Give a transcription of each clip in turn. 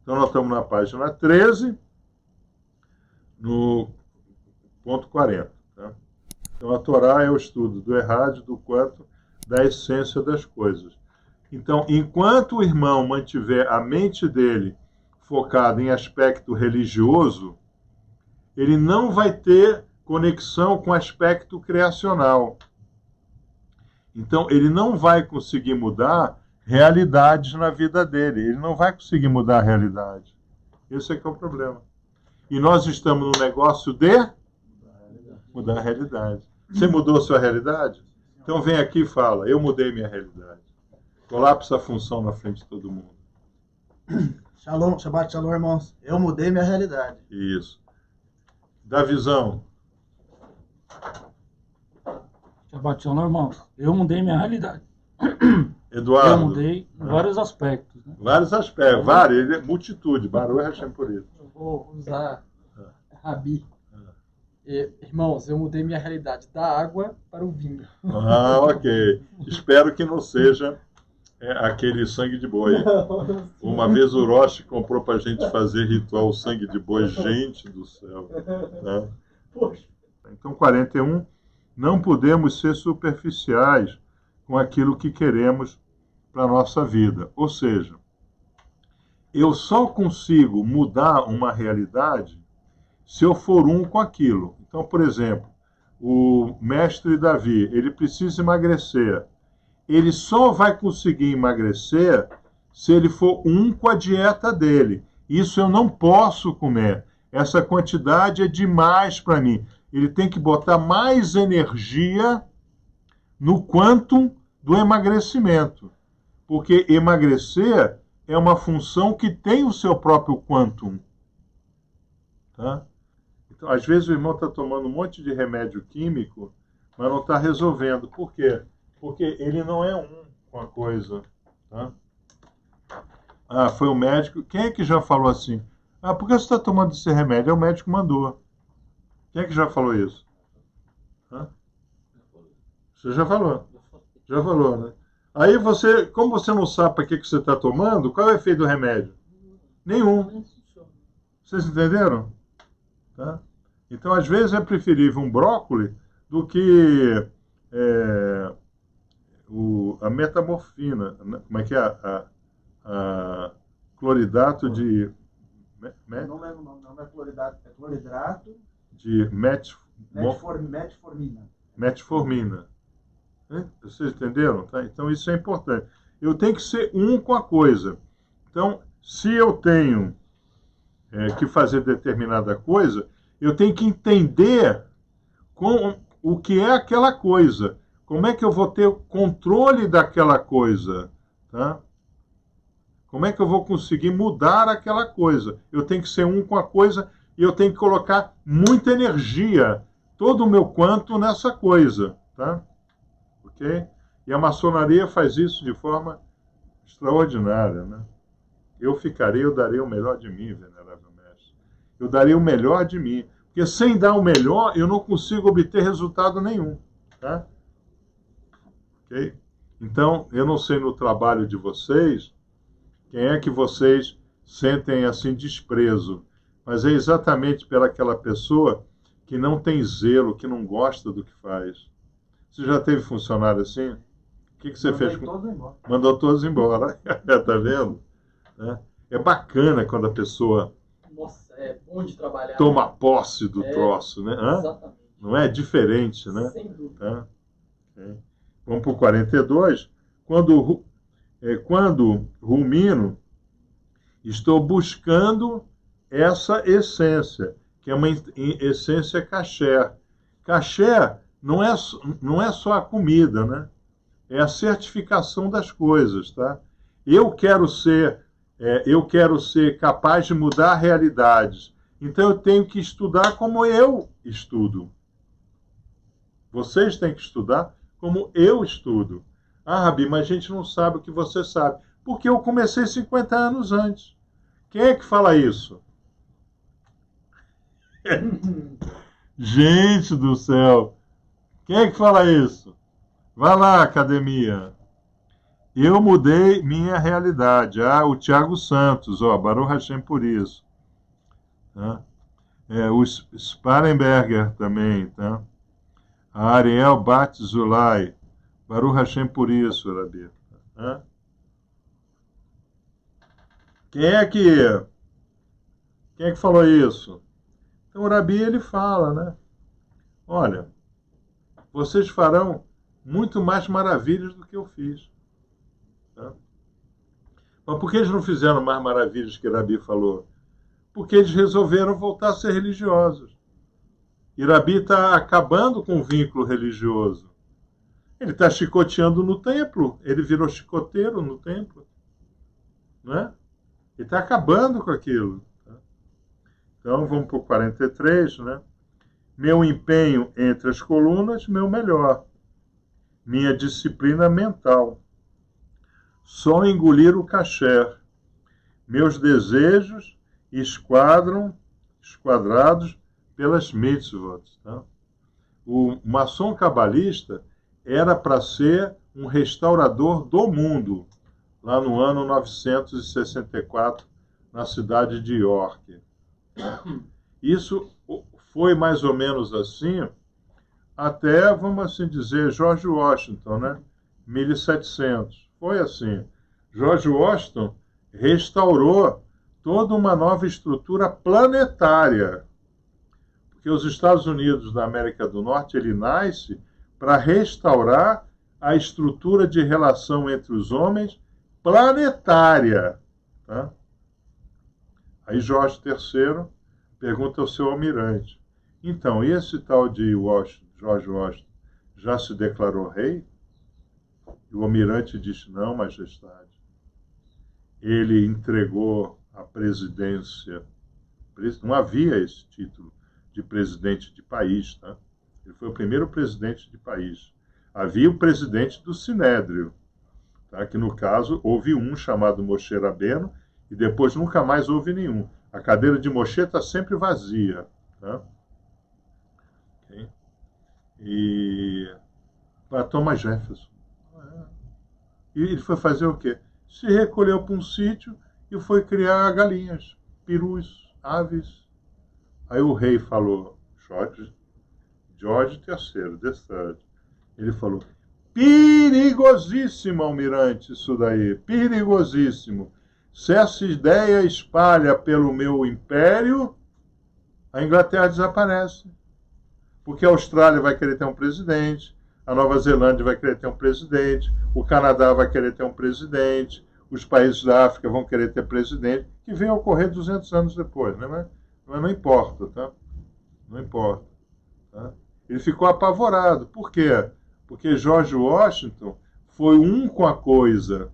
Então, nós estamos na página 13, no ponto 40. Tá? Então, a Torá é o estudo do errado, do quanto, da essência das coisas. Então, enquanto o irmão mantiver a mente dele focada em aspecto religioso, ele não vai ter conexão com o aspecto criacional. Então, ele não vai conseguir mudar realidades na vida dele. Ele não vai conseguir mudar a realidade. Esse é que é o problema. E nós estamos no negócio de mudar a realidade. Você mudou a sua realidade? Então vem aqui e fala, eu mudei minha realidade. Colapsa a função na frente de todo mundo. Shalom, Shabbat Shalom, irmãos. Eu mudei minha realidade. Isso. Dá visão. Shabbat Shalom, irmãos. Eu mudei minha realidade. Eduardo. Eu mudei em vários aspectos. Né? Vários aspectos, vários, multitude. Baruch Hashem por isso. Eu vou usar Rabi. Irmãos, eu mudei minha realidade da água para o vinho. Ah, ok. Espero que não seja aquele sangue de boi. Uma vez o Roche comprou para a gente fazer ritual sangue de boi. Gente do céu. Tá? Poxa. Então, 41. Não podemos ser superficiais com aquilo que queremos para a nossa vida. Ou seja, eu só consigo mudar uma realidade se eu for um com aquilo. Então, por exemplo, o mestre Davi, ele precisa emagrecer. Ele só vai conseguir emagrecer se ele for um com a dieta dele. Isso eu não posso comer. Essa quantidade é demais para mim. Ele tem que botar mais energia no quantum do emagrecimento. Porque emagrecer é uma função que tem o seu próprio quantum. Tá? Então, às vezes o irmão está tomando um monte de remédio químico, mas não está resolvendo. Por quê? Porque ele não é um com a coisa. Tá? Ah, foi o médico. Quem é que já falou assim? Ah, por que você está tomando esse remédio? É o médico que mandou. Quem é que já falou isso? Hã? Você já falou. Já falou, né? Aí você, como você não sabe para que você está tomando, qual é o efeito do remédio? Nenhum. Vocês entenderam? Tá? Então, às vezes, é preferível um brócolis do que a metamorfina. Como é que é? A cloridato de... Não lembro o nome, não é cloridato, é cloridrato de metformina. Metformina. Vocês entenderam? Tá? Então, isso é importante. Eu tenho que ser um com a coisa. Então, se eu tenho que fazer determinada coisa, eu tenho que entender o que é aquela coisa. Como é que eu vou ter o controle daquela coisa? Tá? Como é que eu vou conseguir mudar aquela coisa? Eu tenho que ser um com a coisa e eu tenho que colocar muita energia, todo o meu quanto nessa coisa. Tá? Ok? E a maçonaria faz isso de forma extraordinária. Né? Eu darei o melhor de mim, venerável mestre. Eu darei o melhor de mim. Porque sem dar o melhor, eu não consigo obter resultado nenhum. Tá? Ok? Então, eu não sei no trabalho de vocês, quem é que vocês sentem assim desprezo, mas é exatamente pelaquela pessoa que não tem zelo, que não gosta do que faz. Você já teve funcionário assim? O que você fez? Mandou todos embora. Tá vendo? É bacana quando a pessoa É bom de trabalhar. Toma posse do troço, né? Exatamente. Não é diferente, né? Sem dúvida. Tá? Okay. Vamos para o 42. Quando rumino, estou buscando essa essência, que é uma essência kasher. Kasher não é só a comida, né? É a certificação das coisas, tá? Eu quero ser capaz de mudar realidades. Então eu tenho que estudar como eu estudo. Vocês têm que estudar como eu estudo. Ah, Rabi, mas a gente não sabe o que você sabe. Porque eu comecei 50 anos antes. Quem é que fala isso? Gente do céu! Quem é que fala isso? Vai lá, academia. Eu mudei minha realidade. Ah, o Tiago Santos, ó, Baruch Hashem por isso. Tá? O Sparenberger também, tá? A Ariel Batzulay, Baruch Hashem por isso, Rabi. Tá? Quem é que falou isso? Então o Rabi ele fala, né? Olha, vocês farão muito mais maravilhas do que eu fiz. Tá? Mas por que eles não fizeram mais maravilhas que Rabi falou? Porque eles resolveram voltar a ser religiosos. E Rabi está acabando com o vínculo religioso. Ele está chicoteando no templo. Ele virou chicoteiro no templo. Né? Ele está acabando com aquilo. Tá? Então, vamos para o 43, né? Meu empenho entre as colunas, meu melhor. Minha disciplina mental. Só engolir o kasher. Meus desejos esquadrados pelas mitzvot. Tá? O maçom cabalista era para ser um restaurador do mundo, lá no ano 964, na cidade de York. Isso foi mais ou menos assim, até, vamos assim dizer, George Washington, né? 1700. Foi assim. George Washington restaurou toda uma nova estrutura planetária. Porque os Estados Unidos da América do Norte, ele nasce para restaurar a estrutura de relação entre os homens planetária. Tá? Aí Jorge III pergunta ao seu almirante, então, e esse tal de George Washington já se declarou rei? E o almirante disse, não, majestade. Ele entregou a presidência, não havia esse título de presidente de país, tá? Ele foi o primeiro presidente de país. Havia o presidente do Sinédrio, tá? Que no caso houve um chamado Moshe Rabbeinu e depois nunca mais houve nenhum. A cadeira de Moshe está sempre vazia. Tá? Okay? E para Thomas Jefferson. E ele foi fazer o quê? Se recolheu para um sítio e foi criar galinhas, perus, aves. Aí o rei falou, George III, the third. Ele falou, perigosíssimo, almirante, isso daí, perigosíssimo. Se essa ideia espalha pelo meu império, a Inglaterra desaparece. Porque a Austrália vai querer ter um presidente, a Nova Zelândia vai querer ter um presidente, o Canadá vai querer ter um presidente, os países da África vão querer ter presidente, que vem a ocorrer 200 anos depois, né? Mas não importa, tá? Não importa. Tá? Ele ficou apavorado. Por quê? Porque George Washington foi um com a coisa.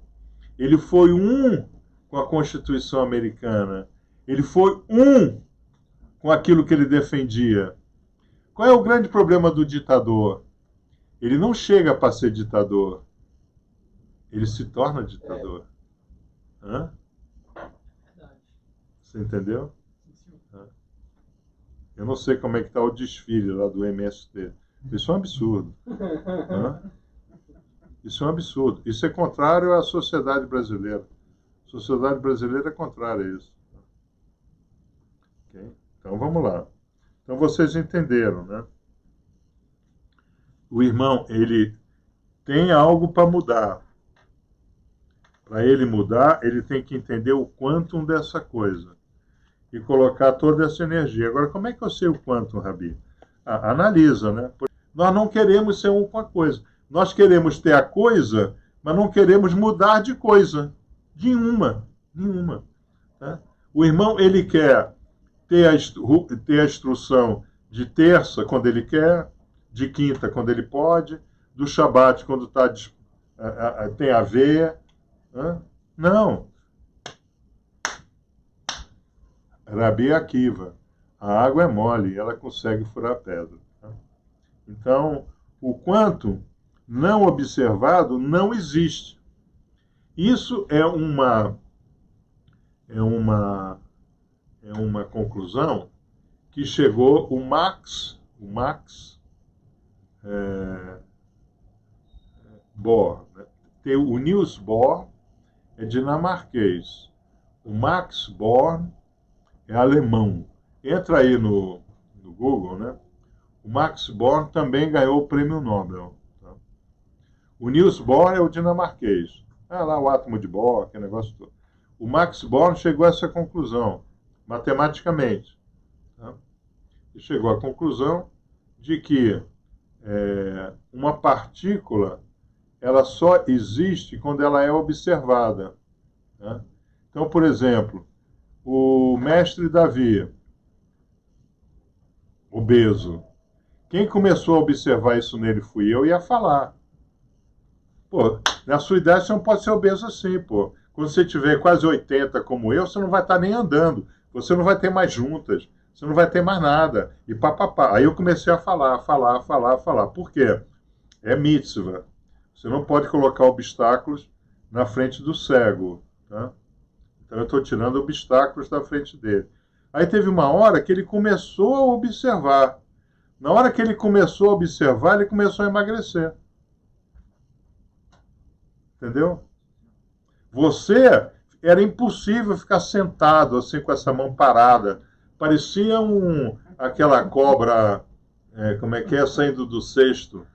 Ele foi um com a Constituição americana. Ele foi um com aquilo que ele defendia. Qual é o grande problema do ditador? Ele não chega para ser ditador. Ele se torna ditador. Hã? Você entendeu? Eu não sei como é que está o desfile lá do MST. Isso é um absurdo. Hã? Isso é um absurdo. Isso é contrário à sociedade brasileira. A sociedade brasileira é contrária a isso. Okay? Então, vamos lá. Então, vocês entenderam, né? O irmão, ele tem algo para mudar. Para ele mudar, ele tem que entender o quantum dessa coisa e colocar toda essa energia. Agora, como é que eu sei o quantum, Rabi? Analisa, né? Nós não queremos ser um com a coisa. Nós queremos ter a coisa, mas não queremos mudar de coisa. Nenhuma. Tá? O irmão, ele quer ter a instrução de terça, quando ele quer, de quinta, quando ele pode, do Shabat, quando tem a ver. Não. Rabi Akiva. A água é mole, ela consegue furar a pedra. Tá? Então, o quanto não observado não existe. Isso é uma conclusão que chegou o Max Bohr, né? Tem o Niels Bohr, é dinamarquês. O Max Born é alemão. Entra aí no Google, né? O Max Born também ganhou o prêmio Nobel. Tá? O Niels Bohr é o dinamarquês. Ah, lá o átomo de Bohr, aquele negócio todo. O Max Born chegou a essa conclusão, matematicamente. Tá? E chegou à conclusão de que uma partícula ela só existe quando ela é observada. Tá? Então, por exemplo, o mestre Davi, obeso, quem começou a observar isso nele fui eu e ia falar. Pô, na sua idade você não pode ser obeso assim, pô. Quando você tiver quase 80 como eu, você não vai estar nem andando. Você não vai ter mais juntas. Você não vai ter mais nada. E papapá. Aí eu comecei a falar. Por quê? É mitzvah. Você não pode colocar obstáculos na frente do cego. Tá? Então eu estou tirando obstáculos da frente dele. Aí teve uma hora que ele começou a observar. Na hora que ele começou a observar, ele começou a emagrecer. Entendeu? Você, era impossível ficar sentado assim com essa mão parada. Parecia aquela cobra, como é que é, saindo do cesto,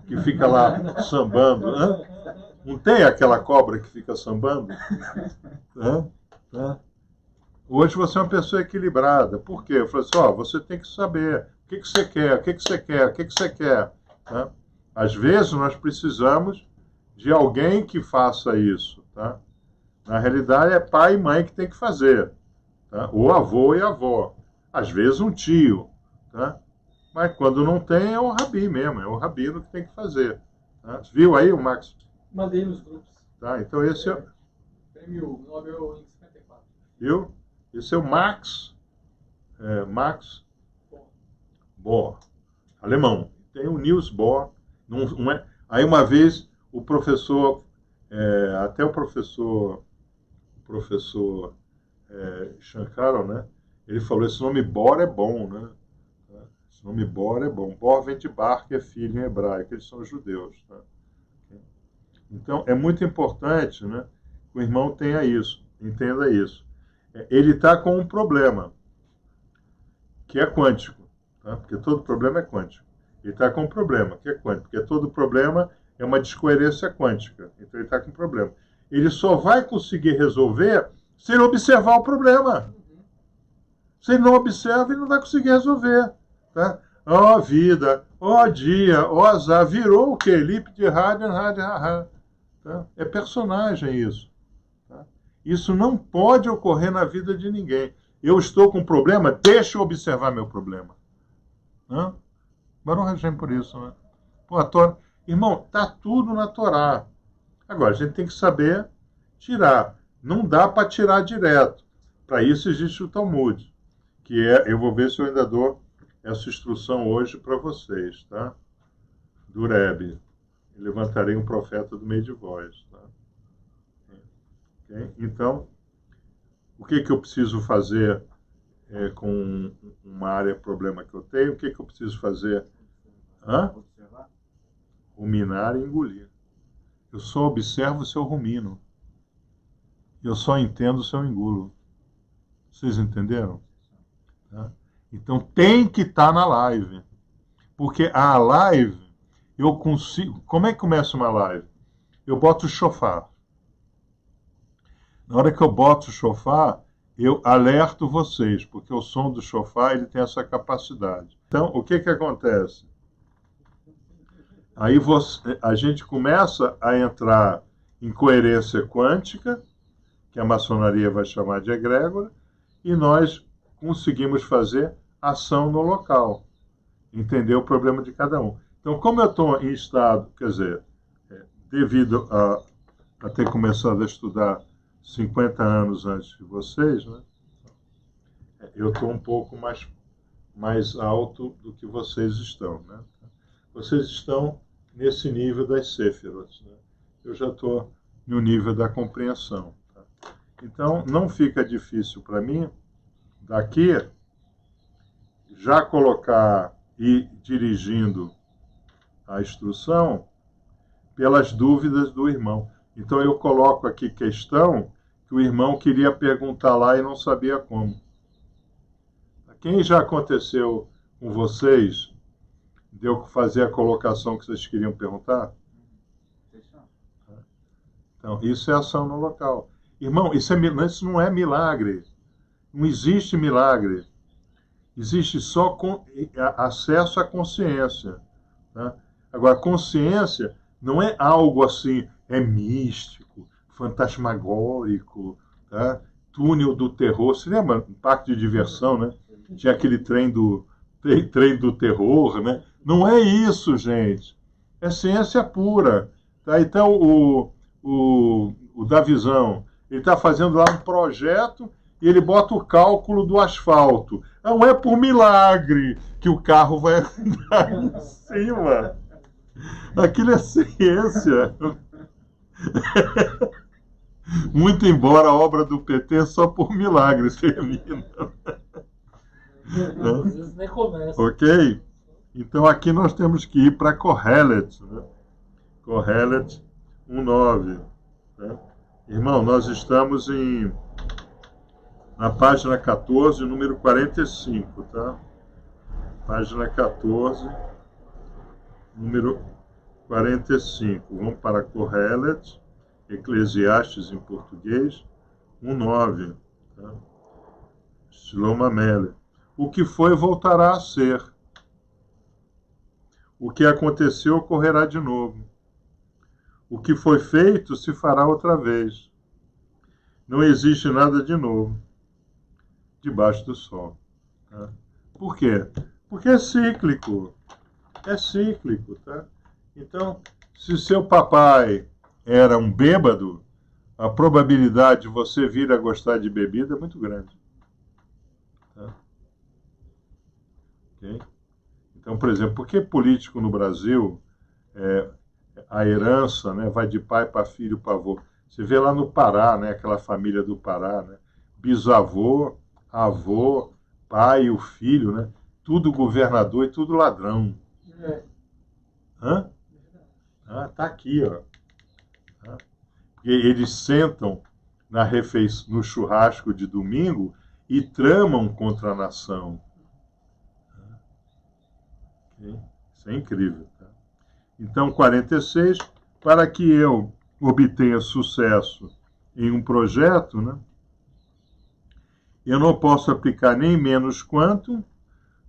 que fica lá sambando. Né? Não tem aquela cobra que fica sambando? Hoje você é uma pessoa equilibrada. Por quê? Eu falei assim, você tem que saber o que você quer, o que você quer, o que você quer. Tá? Às vezes nós precisamos de alguém que faça isso. Tá? Na realidade é pai e mãe que tem que fazer. Tá? Ou avô e avó. Às vezes um tio. Tá? Mas quando não tem é o rabi mesmo, é o rabino que tem que fazer. Tá? Viu aí o Max? Mandei nos grupos. Tá? Então esse é... Prêmio Nobel em 54. Viu? Esse é o Max Bohr, alemão. Tem o Niels Bohr. Aí uma vez o professor, até o professor Shankaran, né? Ele falou, esse nome Bohr é bom, né? Esse nome Bohr é bom. Bohr vem de Bar, que é filho em hebraico, eles são judeus. Tá? Então é muito importante, né, que o irmão tenha isso, entenda isso. Ele está com um problema, que é quântico, tá? Porque todo problema é quântico. Ele está com um problema, que é quântico, porque todo problema é uma descoerência quântica. Então ele está com um problema. Ele só vai conseguir resolver se ele observar o problema. Se ele não observa, ele não vai conseguir resolver. Tá? Ó vida, ó dia, ó azar, virou o quê? Lip de rádio, tá? É personagem isso. Isso não pode ocorrer na vida de ninguém. Eu estou com um problema, deixa eu observar meu problema. Baruch Hashem por isso. Né? Pô, irmão, está tudo na Torá. Agora, a gente tem que saber tirar. Não dá para tirar direto. Para isso existe o Talmud, que eu vou ver se eu ainda dou essa instrução hoje para vocês, tá? Do Rebbe. Levantarei um profeta do meio de vós, tá? Okay? Então, o que eu preciso fazer com uma área problema que eu tenho? O que eu preciso fazer? Ruminar e engolir. Eu só observo se eu rumino. Eu só entendo se eu engulo. Vocês entenderam? Tá? Então tem que estar na live. Porque a live, eu consigo... Como é que começa uma live? Eu boto o shofar. Na hora que eu boto o shofar, eu alerto vocês, porque o som do shofar ele tem essa capacidade. Então, o que acontece? Aí a gente começa a entrar em coerência quântica, que a maçonaria vai chamar de egrégora, e nós conseguimos fazer ação no local, entender o problema de cada um. Então, como eu estou em estado, quer dizer, devido a ter começado a estudar 50 anos antes de vocês, né, eu estou um pouco mais alto do que vocês estão. Né? Vocês estão nesse nível das Séfiros. Né? Eu já estou no nível da compreensão. Tá? Então, não fica difícil para mim, daqui, já colocar e dirigindo a instrução pelas dúvidas do irmão. Então eu coloco aqui questão que o irmão queria perguntar lá e não sabia como. Quem já aconteceu com vocês, deu que fazer a colocação que vocês queriam perguntar? Então, isso é ação no local. Irmão, isso não é milagre. Não existe milagre. Existe só acesso à consciência. Tá? Agora, consciência não é algo assim, é místico, fantasmagórico, tá? Túnel do terror. Você lembra? Parque de diversão, né? Tinha aquele trem do terror, né? Não é isso, gente. É ciência pura. Tá? Então, o Davizão, ele está fazendo lá um projeto e ele bota o cálculo do asfalto. Não é por milagre que o carro vai andar em cima. Aquilo é ciência. Muito embora a obra do PT só por milagre termina. Às vezes nem começa. Ok? Então aqui nós temos que ir para Kohelet. Né? Kohelet 1:9. Né? Irmão, nós estamos na página 14, número 45, tá? Página 14, número 45. Vamos para Kohelet, Eclesiastes em português, 1:9. Tá? Shlomo Amelech. O que foi voltará a ser. O que aconteceu ocorrerá de novo. O que foi feito se fará outra vez. Não existe nada de novo debaixo do sol. Tá? Por quê? Porque é cíclico. É cíclico. Tá? Então, se seu papai era um bêbado, a probabilidade de você vir a gostar de bebida é muito grande. Tá? Okay? Então, por exemplo, por que político no Brasil, a herança, né, vai de pai para filho para avô? Você vê lá no Pará, né, aquela família do Pará, né, bisavô, avô, pai, o filho, né, tudo governador e tudo ladrão. Hã? Ah, tá aqui, ó. Tá? Porque eles sentam no churrasco de domingo e tramam contra a nação. Okay? Isso é incrível. Tá? Então, 46, para que eu obtenha sucesso em um projeto, né, eu não posso aplicar nem menos quanto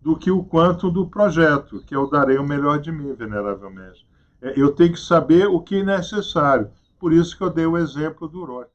do que o quanto do projeto, que eu darei o melhor de mim, venerável mestre. Eu tenho que saber o que é necessário. Por isso que eu dei o exemplo do Urode.